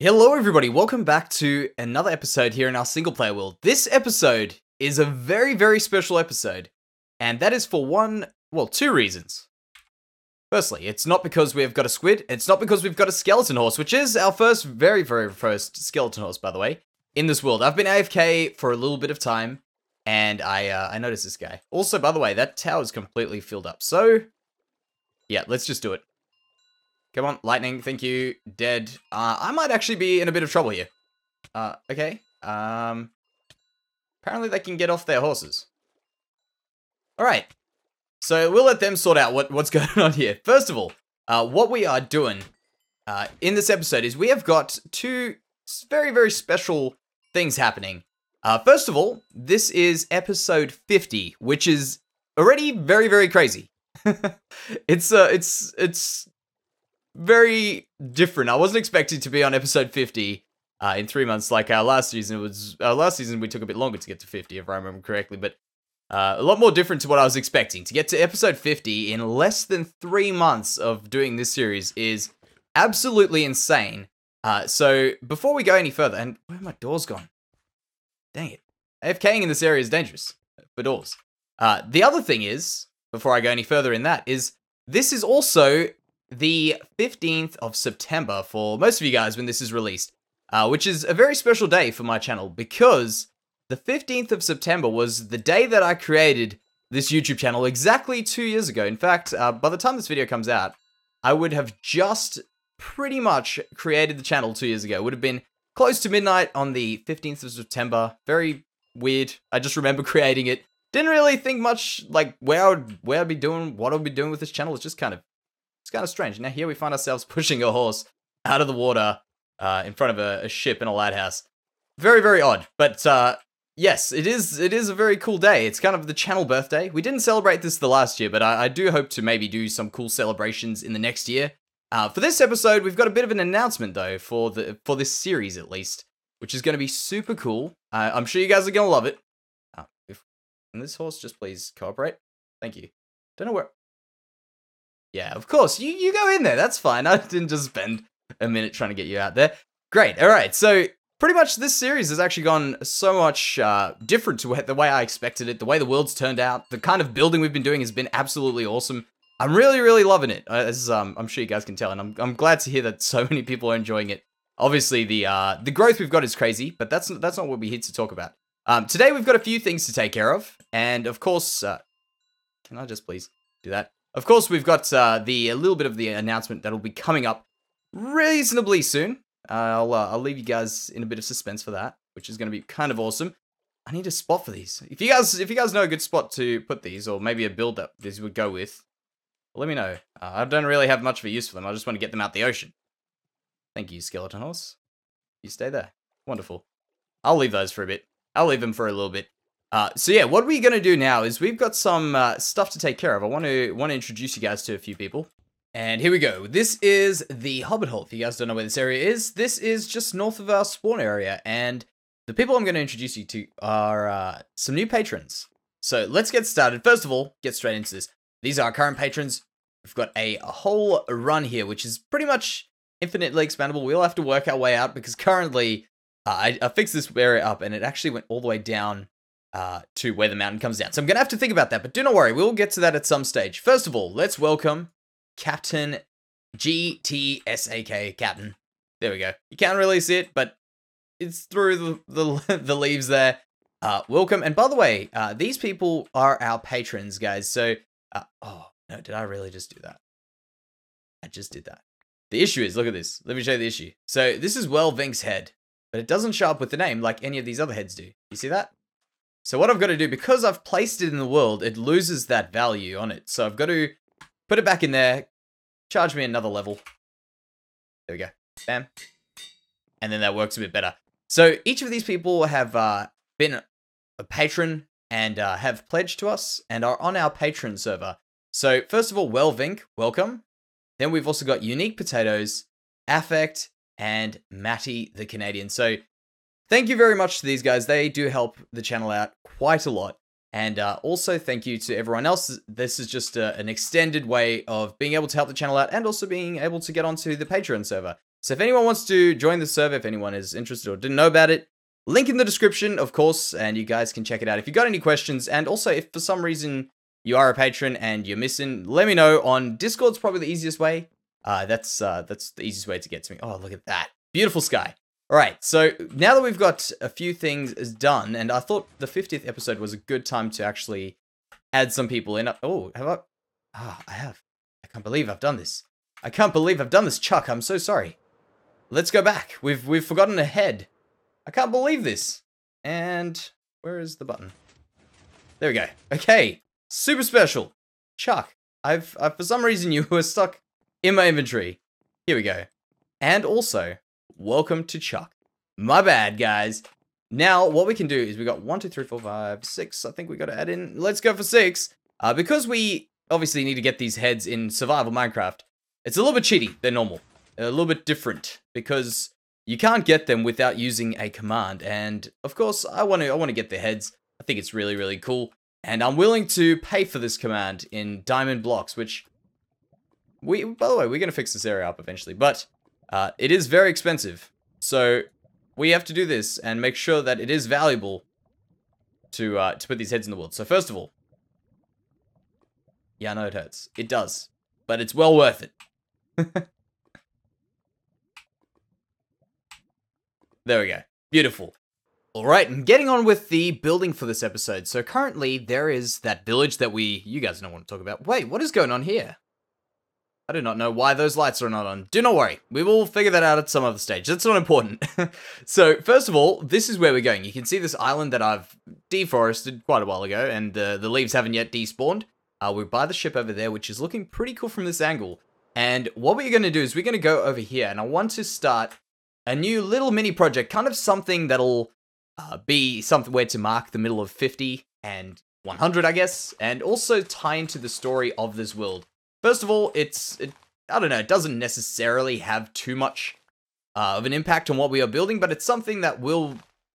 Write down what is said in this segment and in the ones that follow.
Hello everybody, welcome back to another episode here in our single player world. This episode is a very special episode, and that is for two reasons. Firstly, it's not because we've got a squid, it's not because we've got a skeleton horse, which is our very first skeleton horse, by the way, in this world. I've been AFK for a little bit of time, and I noticed this guy. Also, by the way, that tower is completely filled up, so yeah, let's just do it. Come on, lightning, thank you, dead. I might actually be in a bit of trouble here. Okay. Apparently they can get off their horses. Alright. So we'll let them sort out what's going on here. First of all, what we are doing in this episode is we have got two very special things happening. First of all, this is episode 50, which is already very crazy. It's very different. I wasn't expecting to be on episode 50 in 3 months like our last season. Last season we took a bit longer to get to 50, if I remember correctly, but a lot more different to what I was expecting. To get to episode 50 in less than 3 months of doing this series is absolutely insane. So before we go any further, and where have my doors gone? Dang it. AFKing in this area is dangerous for doors. The other thing is, before I go any further in that, is this is also the 15th of September for most of you guys when this is released, which is a very special day for my channel because the 15th of September was the day that I created this YouTube channel exactly 2 years ago. In fact, by the time this video comes out, I would have just pretty much created the channel 2 years ago. It would have been close to midnight on the 15th of September. Very weird. I just remember creating it. Didn't really think much like where I'd be doing, what I'd be doing with this channel. It's just kind of strange. Now here we find ourselves pushing a horse out of the water in front of a ship in a lighthouse. Very odd. But yes, it is a very cool day. It's kind of the channel birthday. We didn't celebrate this the last year, but I do hope to maybe do some cool celebrations in the next year. For this episode, we've got a bit of an announcement though for this series at least, which is going to be super cool. I'm sure you guys are going to love it. Can this horse just please cooperate? Thank you. Don't know where... Yeah, of course, you go in there, that's fine. I didn't just spend a minute trying to get you out there. Great, alright, so pretty much this series has actually gone so much different to the way I expected it, the way the world's turned out, the kind of building we've been doing has been absolutely awesome. I'm really loving it, as I'm sure you guys can tell, and I'm glad to hear that so many people are enjoying it. Obviously, the growth we've got is crazy, but that's not what we're here to talk about. Today we've got a few things to take care of, and of course, can I just please do that? Of course, we've got a little bit of the announcement that'll be coming up reasonably soon. I'll leave you guys in a bit of suspense for that, which is going to be kind of awesome. I need a spot for these. If you guys know a good spot to put these, or maybe a build that these would go with, let me know. I don't really have much of a use for them. I just want to get them out the ocean. Thank you, skeleton horse. You stay there. Wonderful. I'll leave those for a bit. I'll leave them for a little bit. So yeah, what we're going to do now is we've got some stuff to take care of. I want to introduce you guys to a few people. And here we go. This is the Hobbit Hole. If you guys don't know where this area is, this is just north of our spawn area. And the people I'm going to introduce you to are some new patrons. So let's get started. First of all, get straight into this. These are our current patrons. We've got a whole run here, which is pretty much infinitely expandable. We'll have to work our way out because currently I fixed this area up and it actually went all the way down to where the mountain comes down. So I'm going to have to think about that, but do not worry, we'll get to that at some stage. First of all, let's welcome Captain GTSAK, Captain. There we go. You can't really see it, but it's through the leaves there. Welcome. And by the way, these people are our patrons, guys. So, oh, no, did I really just do that? I just did that. The issue is, look at this. Let me show you the issue. So this is Vink's head, but it doesn't show up with the name like any of these other heads do. You see that? So what I've got to do, because I've placed it in the world, it loses that value on it. So I've got to put it back in there, charge me another level. There we go. Bam. And then that works a bit better. So each of these people have been a patron and have pledged to us and are on our patron server. So first of all, Vink, welcome. Then we've also got Unique Potatoes, Affect, and Matty the Canadian. So thank you very much to these guys. They do help the channel out quite a lot. And also thank you to everyone else. This is just an extended way of being able to help the channel out and also being able to get onto the Patreon server. So if anyone wants to join the server, if anyone is interested or didn't know about it, link in the description, of course, and you guys can check it out if you got any questions. And also, if for some reason you are a patron and you're missing, let me know on Discord's probably the easiest way. That's the easiest way to get to me. Oh, look at that. Beautiful sky. All right, so now that we've got a few things done, and I thought the 50th episode was a good time to actually add some people in. Oh, have I? I have. I can't believe I've done this. I can't believe I've done this, Chuck. I'm so sorry. Let's go back. We've forgotten a head. I can't believe this. And where is the button? There we go. Okay. Super special. Chuck. I've for some reason you were stuck in my inventory. Here we go. And also, welcome to Chuck. My bad, guys. Now, what we can do is we got 1, 2, 3, 4, 5, 6. I think we got to add in. Let's go for 6. Because we obviously need to get these heads in survival Minecraft. It's a little bit cheaty than normal. A little bit different because you can't get them without using a command. And of course, I want to get the heads. I think it's really, really cool. And I'm willing to pay for this command in diamond blocks, which by the way, we're going to fix this area up eventually, but it is very expensive. So we have to do this and make sure that it is valuable to put these heads in the world. So first of all, yeah, I know it hurts. It does, but it's well worth it. There we go. Beautiful. Alright, and getting on with the building for this episode. So currently, there is that village that you guys don't want to talk about. Wait, what is going on here? I do not know why those lights are not on. Do not worry. We will figure that out at some other stage. That's not important. So, first of all, this is where we're going. You can see this island that I've deforested quite a while ago, and the leaves haven't yet despawned. We're by the ship over there, which is looking pretty cool from this angle. And what we're going to do is we're going to go over here, and I want to start a new little mini project, kind of something that'll be somewhere to mark the middle of 50 and 100, I guess, and also tie into the story of this world. First of all, I don't know, it doesn't necessarily have too much of an impact on what we are building, but it's something that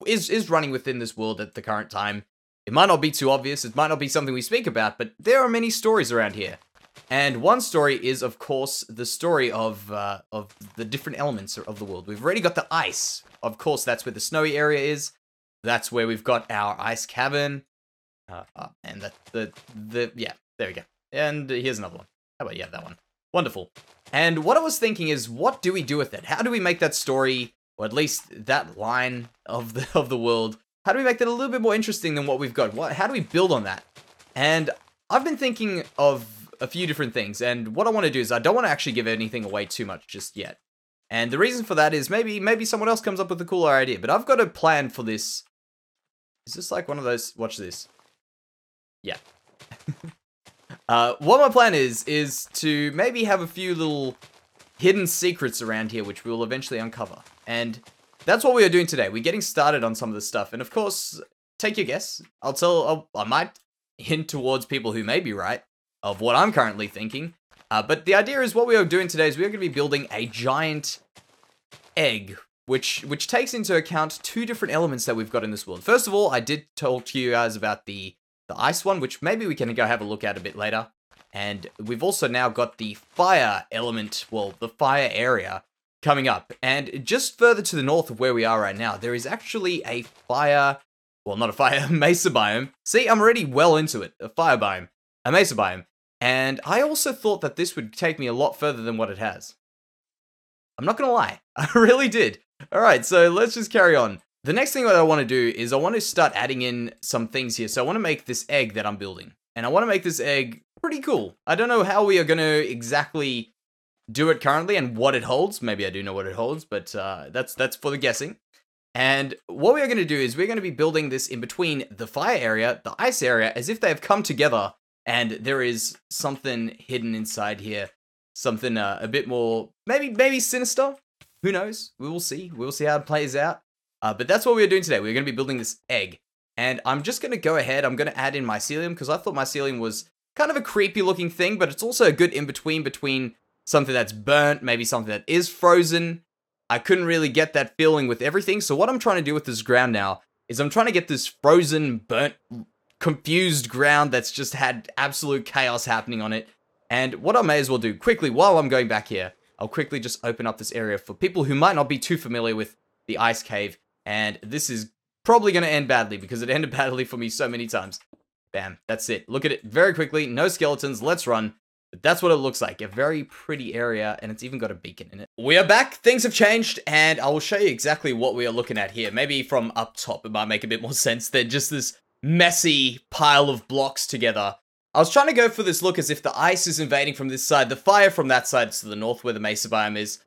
is running within this world at the current time. It might not be too obvious, it might not be something we speak about, but there are many stories around here. And one story is, of course, the story of the different elements of the world. We've already got the ice. Of course, that's where the snowy area is. That's where we've got our ice cavern. And yeah, there we go. And here's another one. How about, yeah, that one. Wonderful. And what I was thinking is, what do we do with it? How do we make that story, or at least that line of the world, how do we make that a little bit more interesting than what we've got? How do we build on that? And I've been thinking of a few different things, and what I want to do is I don't want to actually give anything away too much just yet. And the reason for that is maybe someone else comes up with a cooler idea, but I've got a plan for this. Is this like one of those? Watch this. Yeah. What my plan is to maybe have a few little hidden secrets around here, which we will eventually uncover. And that's what we are doing today. We're getting started on some of this stuff, and of course, take your guess. I might hint towards people who may be right of what I'm currently thinking. But the idea is what we are doing today is we're going to be building a giant egg, which takes into account two different elements that we've got in this world. First of all, I did talk to you guys about the ice one, which maybe we can go have a look at a bit later. And we've also now got the fire element, well, the fire area coming up. And just further to the north of where we are right now, there is actually a fire, well, not a fire, mesa biome. See, I'm already well into it. A fire biome, a mesa biome. And I also thought that this would take me a lot further than what it has. I'm not gonna lie, I really did. Alright, so let's just carry on. The next thing that I want to do is I want to start adding in some things here. So I want to make this egg that I'm building. And I want to make this egg pretty cool. I don't know how we are going to exactly do it currently and what it holds. Maybe I do know what it holds, but that's for the guessing. And what we are going to do is we're going to be building this in between the fire area, the ice area, as if they have come together and there is something hidden inside here. Something a bit more, maybe sinister. Who knows? We will see. We will see how it plays out. But that's what we're doing today. We're going to be building this egg. And I'm just going to go ahead. I'm going to add in mycelium because I thought mycelium was kind of a creepy looking thing, but it's also a good in-between between something that's burnt, maybe something that is frozen. I couldn't really get that feeling with everything. So what I'm trying to do with this ground now is I'm trying to get this frozen, burnt, confused ground that's just had absolute chaos happening on it. And what I may as well do quickly while I'm going back here I'll quickly just open up this area for people who might not be too familiar with the ice cave. And this is probably going to end badly because it ended badly for me so many times. Bam, that's it. Look at it very quickly. No skeletons. Let's run. But that's what it looks like. A very pretty area, and it's even got a beacon in it. We are back. Things have changed, and I will show you exactly what we are looking at here. Maybe from up top, it might make a bit more sense than just this messy pile of blocks together. I was trying to go for this look as if the ice is invading from this side, the fire from that side to the north where the mesa biome is.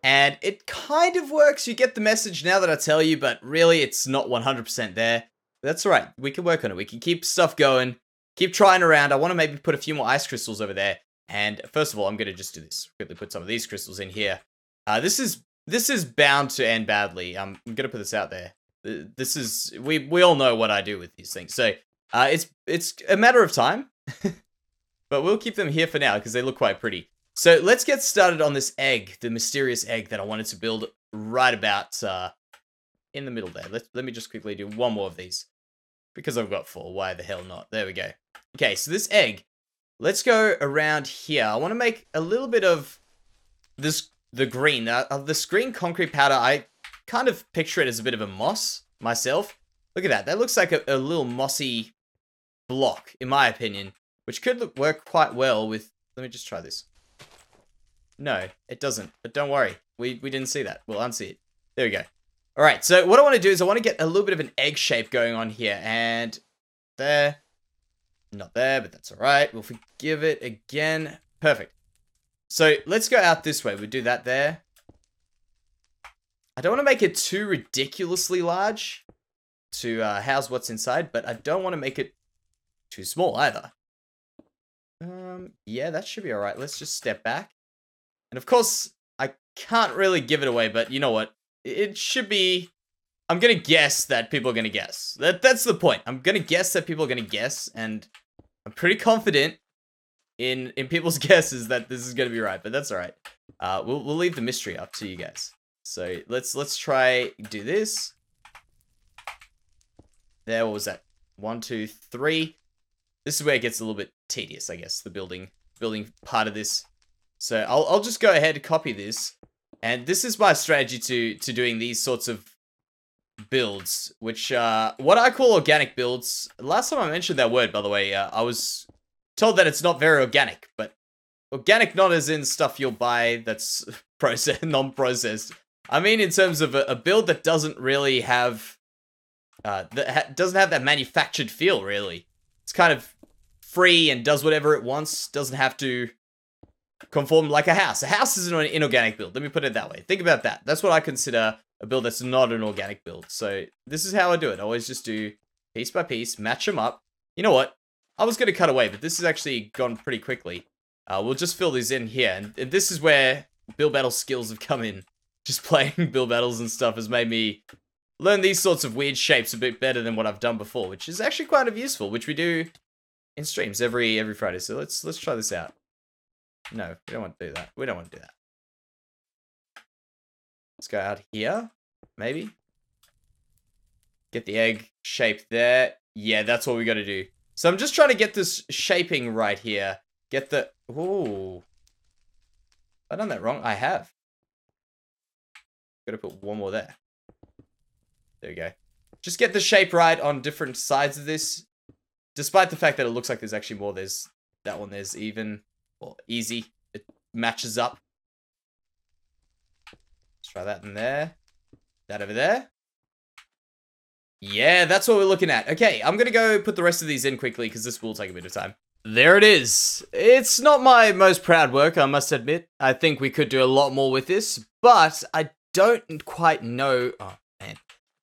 And it kind of works. You get the message now that I tell you, but really it's not 100% there. That's all right. We can work on it. We can keep stuff going. Keep trying around. I want to maybe put a few more ice crystals over there. And first of all, I'm going to just do this. Quickly put some of these crystals in here. This is bound to end badly. I'm going to put this out there. This is... We all know what I do with these things. So, it's a matter of time. But we'll keep them here for now because they look quite pretty. So, let's get started on this egg. The mysterious egg that I wanted to build right about in the middle there. Let me just quickly do one more of these. Because I've got 4. Why the hell not? There we go. Okay, so this egg, let's go around here. I want to make a little bit of this, the green. This green concrete powder, I kind of picture it as a bit of a moss myself. Look at that. That looks like a little mossy block, in my opinion, which could work quite well with... Let me just try this. No, it doesn't. But don't worry. We didn't see that. We'll unsee it. There we go. All right, so what I want to do is I want to get a little bit of an egg shape going on here. And there. Not there, but that's all right. We'll forgive it again. Perfect. So let's go out this way. We'll do that there. I don't want to make it too ridiculously large to house what's inside, but I don't want to make it too small either. Yeah, that should be all right. Let's just step back. And of course, I can't really give it away, but you know what? It should be... I'm going to guess that people are going to guess. That's the point. I'm going to guess that people are going to guess, and I'm pretty confident in people's guesses that this is going to be right, but that's all right. We'll leave the mystery up to you guys. So let's try do this. There, what was that? 1, 2, 3. This is where it gets a little bit tedious, I guess, the building part of this. So I'll just go ahead and copy this. And this is my strategy to doing these sorts of builds, which, what I call organic builds. Last time I mentioned that word, by the way, I was told that it's not very organic, but organic not as in stuff you'll buy that's non-processed. I mean in terms of a build that doesn't really have, doesn't have that manufactured feel, really. It's kind of free and does whatever it wants, doesn't have to conform like a house. A house is an inorganic build. Let me put it that way. Think about that. That's what I consider a build that's not an organic build. So this is how I do it. I always just do piece by piece, match them up. You know what? I was going to cut away, but this has actually gone pretty quickly. We'll just fill these in here. And this is where build battle skills have come in. Just playing build battles and stuff has made me learn these sorts of weird shapes a bit better than what I've done before, which is actually quite useful, which we do in streams every Friday. So let's try this out. No, we don't want to do that. We don't want to do that. Let's go out here, maybe. Get the egg shape there. Yeah, that's what we got to do. So I'm just trying to get this shaping right here. Get the... Ooh. Have I done that wrong? I have. Got to put one more there. There we go. Just get the shape right on different sides of this. Despite the fact that it looks like there's actually more. There's that one. There's even... Well, easy. It matches up. Let's try that in there. That over there. Yeah, that's what we're looking at. Okay, I'm going to go put the rest of these in quickly because this will take a bit of time. There it is. It's not my most proud work, I must admit. I think we could do a lot more with this, but I don't quite know... Oh, man.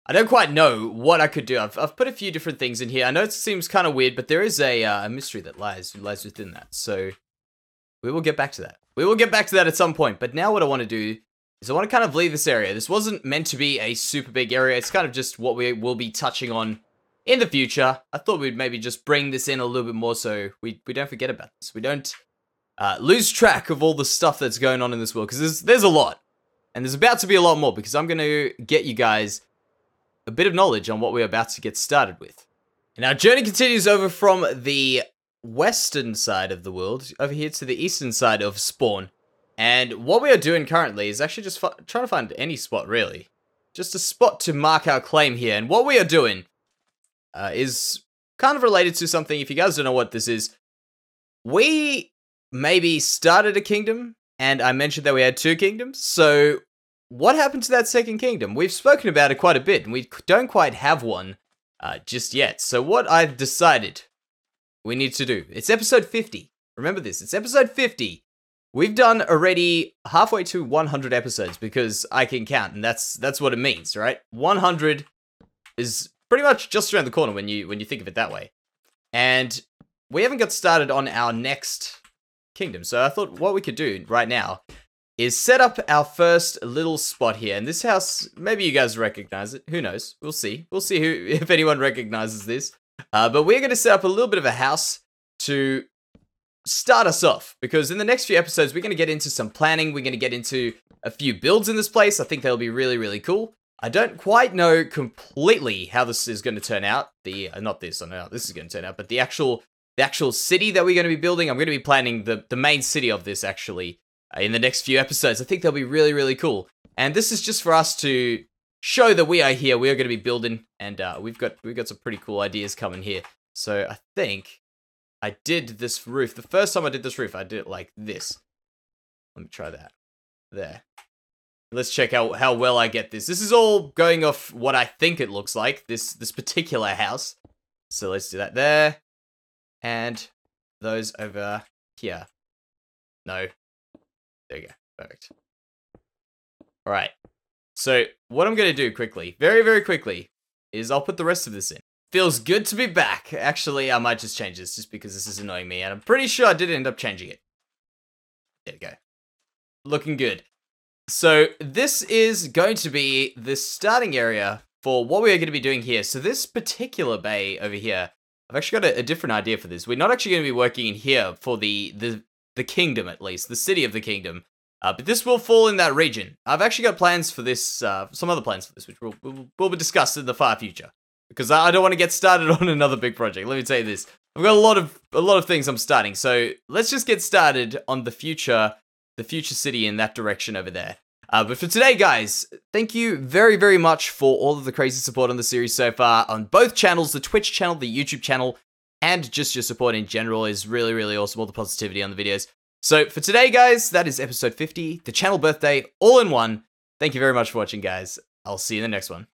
I don't quite know what I could do. I've put a few different things in here. I know it seems kind of weird, but there is a mystery that lies within that. So we will get back to that. We will get back to that at some point. But now what I want to do is I want to kind of leave this area. This wasn't meant to be a super big area. It's kind of just what we will be touching on in the future. I thought we'd maybe just bring this in a little bit more so we don't forget about this. We don't lose track of all the stuff that's going on in this world, because there's a lot. And there's about to be a lot more, because I'm going to get you guys a bit of knowledge on what we're about to get started with. And our journey continues over from the western side of the world over here to the eastern side of Spawn. And what we are doing currently is actually just trying to find any spot, really. Just a spot to mark our claim here. And what we are doing is kind of related to something. If you guys don't know what this is, we maybe started a kingdom, and I mentioned that we had 2 kingdoms. So what happened to that second kingdom? We've spoken about it quite a bit, and we don't quite have one just yet. So what I've decided we need to do, it's episode 50. Remember this, it's episode 50. We've done already halfway to 100 episodes because I can count, and that's what it means, right? 100 is pretty much just around the corner when you think of it that way. And we haven't got started on our next kingdom. So I thought what we could do right now is set up our first little spot here. And this house, maybe you guys recognize it. Who knows? We'll see. We'll see if anyone recognizes this. But we're going to set up a little bit of a house to start us off, because in the next few episodes we're going to get into some planning. We're going to get into a few builds in this place. I think they'll be really, really cool. I don't quite know completely how this is going to turn out. Not this, I know how this is going to turn out, but the actual city that we're going to be building, I'm going to be planning the main city of this actually in the next few episodes. I think they'll be really, really cool. And this is just for us to show that we are here. We are going to be building, and we've got some pretty cool ideas coming here. So I think I did this roof. The first time I did this roof, I did it like this. Let me try that. There. Let's check out how well I get this. This is all going off what I think it looks like, this particular house. So let's do that there. And those over here. No. There you go. Perfect. Alright. So what I'm going to do quickly, very, very quickly, is I'll put the rest of this in. Feels good to be back. Actually, I might just change this just because this is annoying me. And I'm pretty sure I did end up changing it. There we go. Looking good. So this is going to be the starting area for what we're going to be doing here. So this particular bay over here, I've actually got a different idea for this. We're not actually going to be working in here for the kingdom, at least. The city of the kingdom. But this will fall in that region. I've actually got plans for this, some other plans for this, which will be discussed in the far future. Because I don't want to get started on another big project. Let me tell you this. I've got a lot of things I'm starting. So let's just get started on the future city in that direction over there. But for today, guys, thank you very, very much for all of the crazy support on the series so far on both channels, the Twitch channel, the YouTube channel, and just your support in general is really, really awesome. All the positivity on the videos. So for today, guys, that is episode 50, the channel birthday, all in one. Thank you very much for watching, guys. I'll see you in the next one.